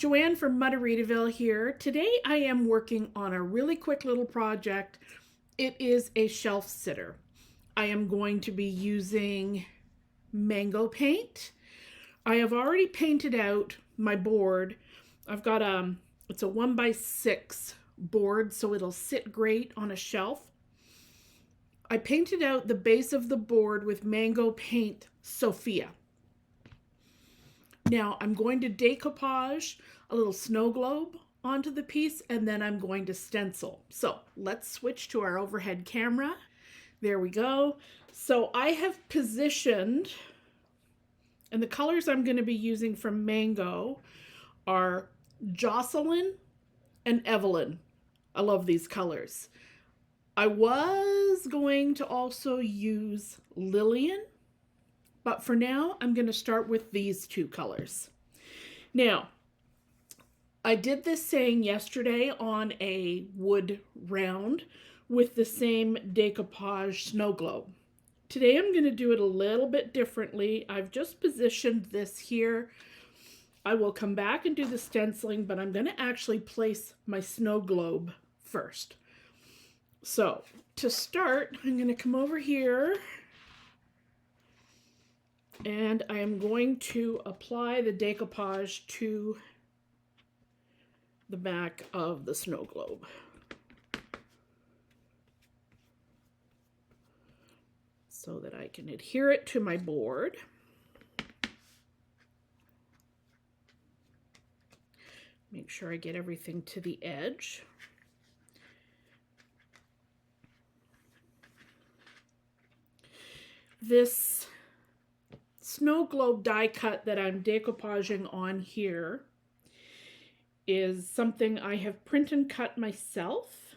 Joanne from Muddereataville here. Today I am working on a really quick little project. It is a shelf sitter. I am going to be using mango paint. I have already painted out my board. I've got it's a 1x6 board, so it'll sit great on a shelf. I painted out the base of the board with mango paint Sophia. Now I'm going to decoupage a little snow globe onto the piece, and then I'm going to stencil. So let's switch to our overhead camera. There we go. So I have positioned, and the colors I'm going to be using from Mango are Jocelyn and Evelyn. I love these colors. I was going to also use Lillian, but for now, I'm going to start with these two colors. Now, I did this saying yesterday on a wood round with the same decoupage snow globe. Today, I'm going to do it a little bit differently. I've just positioned this here. I will come back and do the stenciling, but I'm going to actually place my snow globe first. So, to start, I'm going to come over here, and I am going to apply the decoupage to the back of the snow globe. So that I can adhere it to my board. Make sure I get everything to the edge. This snow globe die cut that I'm decoupaging on here is something I have print and cut myself,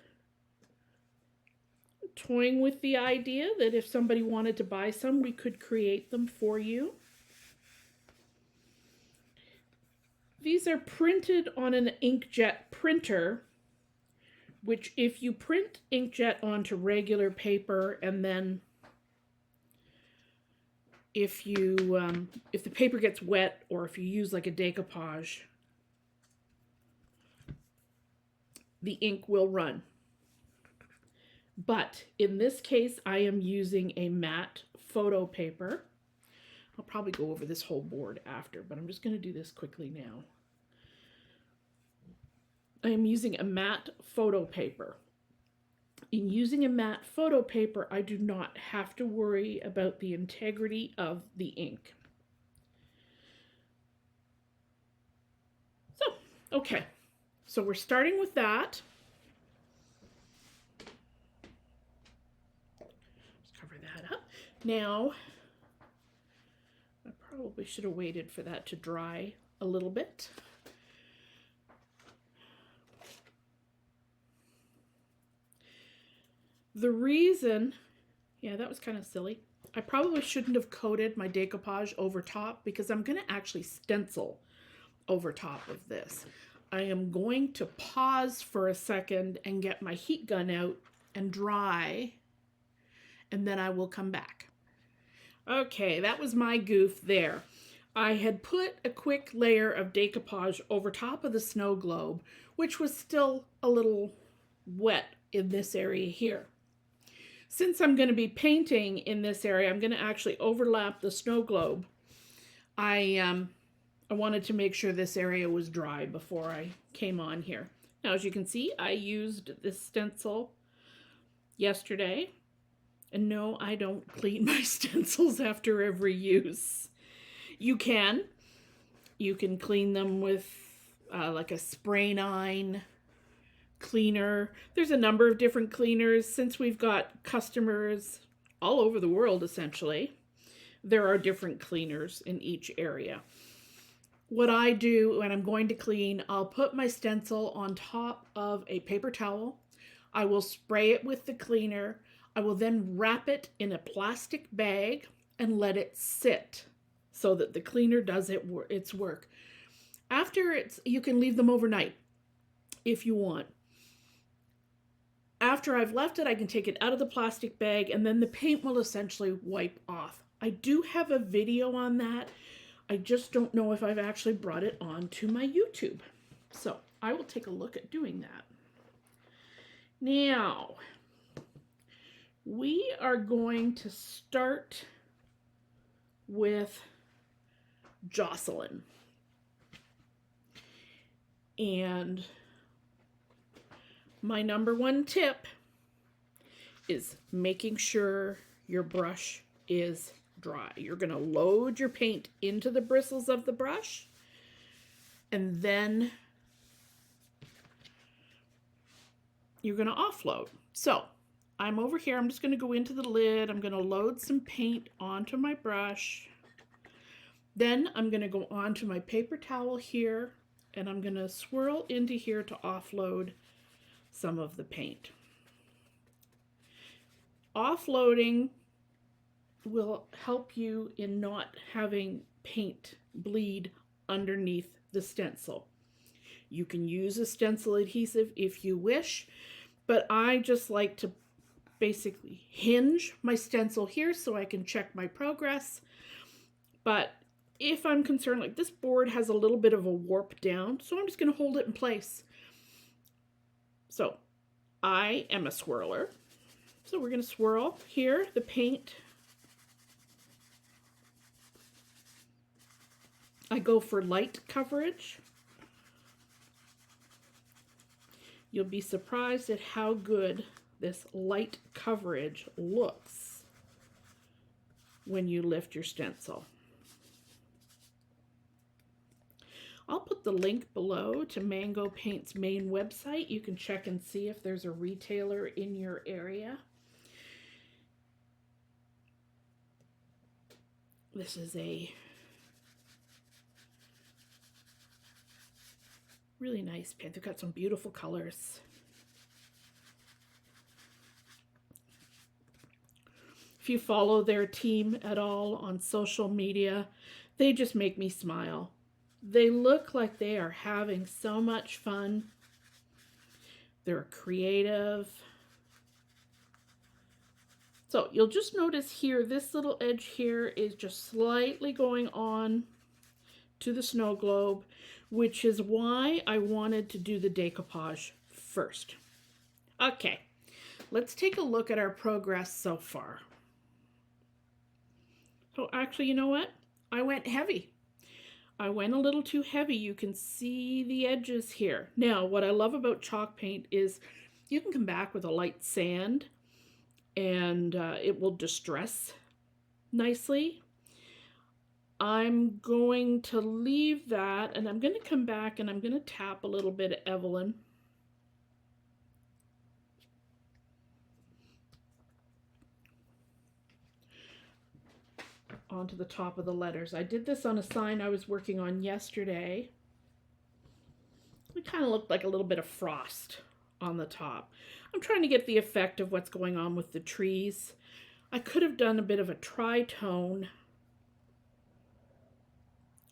toying with the idea that if somebody wanted to buy some, we could create them for you. These are printed on an inkjet printer, which if you print inkjet onto regular paper and then if the paper gets wet or if you use like a decoupage, the ink will run. But in this case, I am using a matte photo paper. I'll probably go over this whole board after, but I'm just going to do this quickly now. I am using a matte photo paper. In using a matte photo paper, I do not have to worry about the integrity of the ink. So, okay. So we're starting with that. Just cover that up. Now, I probably should have waited for that to dry a little bit. The reason, yeah, that was kind of silly. I probably shouldn't have coated my decoupage over top because I'm going to actually stencil over top of this. I am going to pause for a second and get my heat gun out and dry, and then I will come back. Okay, that was my goof there. I had put a quick layer of decoupage over top of the snow globe, which was still a little wet in this area here. Since I'm going to be painting in this area, I'm going to actually overlap the snow globe. I wanted to make sure this area was dry before I came on here. Now, as you can see, I used this stencil yesterday. And no, I don't clean my stencils after every use. You can clean them with like a spray 9 cleaner. There's a number of different cleaners. Since we've got customers all over the world, essentially, there are different cleaners in each area. What I do when I'm going to clean, I'll put my stencil on top of a paper towel. I will spray it with the cleaner. I will then wrap it in a plastic bag and let it sit so that the cleaner does its work. After you can leave them overnight if you want. After I've left it, I can take it out of the plastic bag and then the paint will essentially wipe off. I do have a video on that. I just don't know if I've actually brought it onto my YouTube. So I will take a look at doing that. Now, we are going to start with Jocelyn. And my number one tip is making sure your brush is dry. You're going to load your paint into the bristles of the brush, and then you're going to offload. So I'm over here. I'm just going to go into the lid. I'm going to load some paint onto my brush. Then I'm going to go onto my paper towel here, and I'm going to swirl into here to offload some of the paint. Offloading will help you in not having paint bleed underneath the stencil. You can use a stencil adhesive if you wish, but I just like to basically hinge my stencil here so I can check my progress. But if I'm concerned, like this board has a little bit of a warp down, so I'm just going to hold it in place. So I am a swirler. So we're going to swirl here the paint. I go for light coverage. You'll be surprised at how good this light coverage looks when you lift your stencil. I'll put the link below to Mango Paint's main website. You can check and see if there's a retailer in your area. This is a really nice paint. They've got some beautiful colors. If you follow their team at all on social media, they just make me smile. They look like they are having so much fun. They're creative. So you'll just notice here, this little edge here is just slightly going on to the snow globe, which is why I wanted to do the decoupage first. Okay, let's take a look at our progress so far. So actually, you know what? I went heavy. I went a little too heavy. You can see the edges here. Now, what I love about chalk paint is you can come back with a light sand and it will distress nicely. I'm going to leave that, and I'm going to come back and I'm going to tap a little bit of Evelyn. Onto the top of the letters. I did this on a sign I was working on yesterday. It kind of looked like a little bit of frost on the top. I'm trying to get the effect of what's going on with the trees. I could have done a bit of a tritone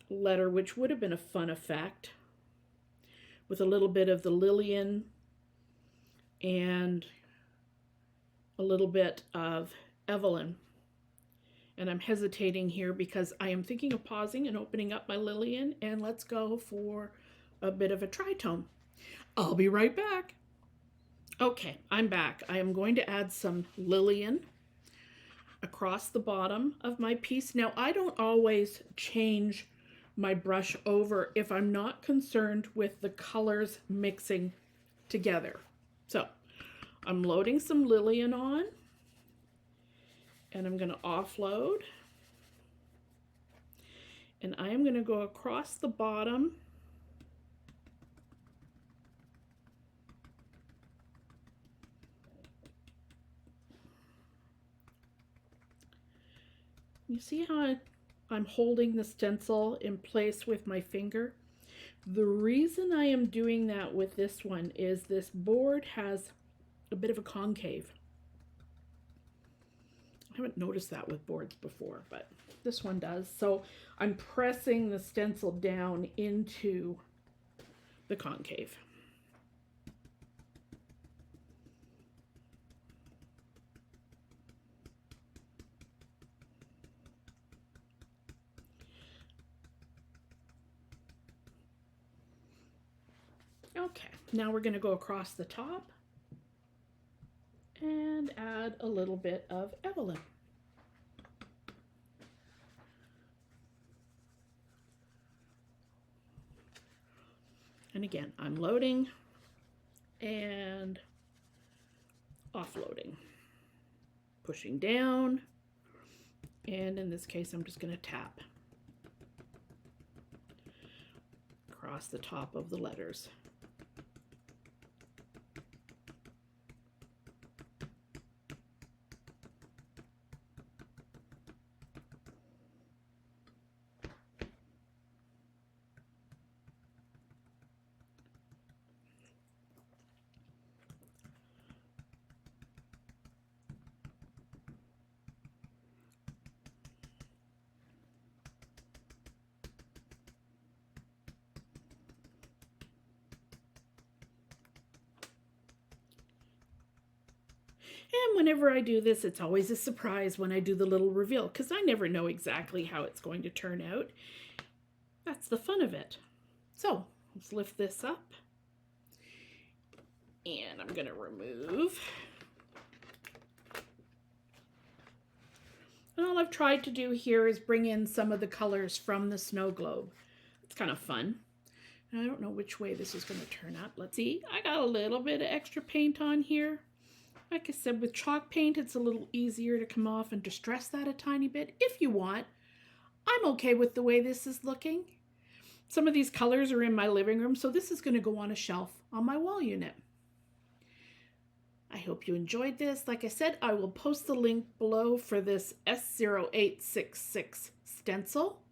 letter, which would have been a fun effect, with a little bit of the Lillian and a little bit of Evelyn. And I'm hesitating here because I am thinking of pausing and opening up my Lillian, and let's go for a bit of a tritone. I'll be right back. Okay, I'm back. I am going to add some Lillian across the bottom of my piece. Now, I don't always change my brush over if I'm not concerned with the colors mixing together. So I'm loading some Lillian on, and I'm going to offload, and I am going to go across the bottom You see how I'm holding the stencil in place with my finger? The reason I am doing that with this one is this board has a bit of a concave. I haven't noticed that with boards before, but this one does. So I'm pressing the stencil down into the concave. Okay, now we're going to go across the top and add a little bit of Evelyn. And again, I'm loading and offloading, pushing down, and in this case I'm just going to tap across the top of the letters. And whenever I do this, it's always a surprise when I do the little reveal, because I never know exactly how it's going to turn out. That's the fun of it. So let's lift this up. And I'm going to remove. And all I've tried to do here is bring in some of the colors from the snow globe. It's kind of fun. And I don't know which way this is going to turn out. Let's see. I got a little bit of extra paint on here. Like I said, with chalk paint, it's a little easier to come off and distress that a tiny bit if you want. I'm okay with the way this is looking. Some of these colors are in my living room, so this is going to go on a shelf on my wall unit. I hope you enjoyed this. Like I said, I will post the link below for this S0866 stencil.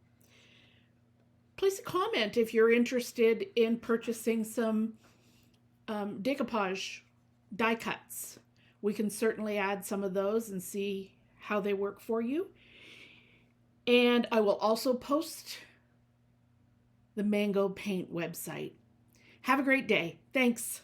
Place a comment if you're interested in purchasing some decoupage die cuts. We can certainly add some of those and see how they work for you. And I will also post the Mango Paint website. Have a great day. Thanks.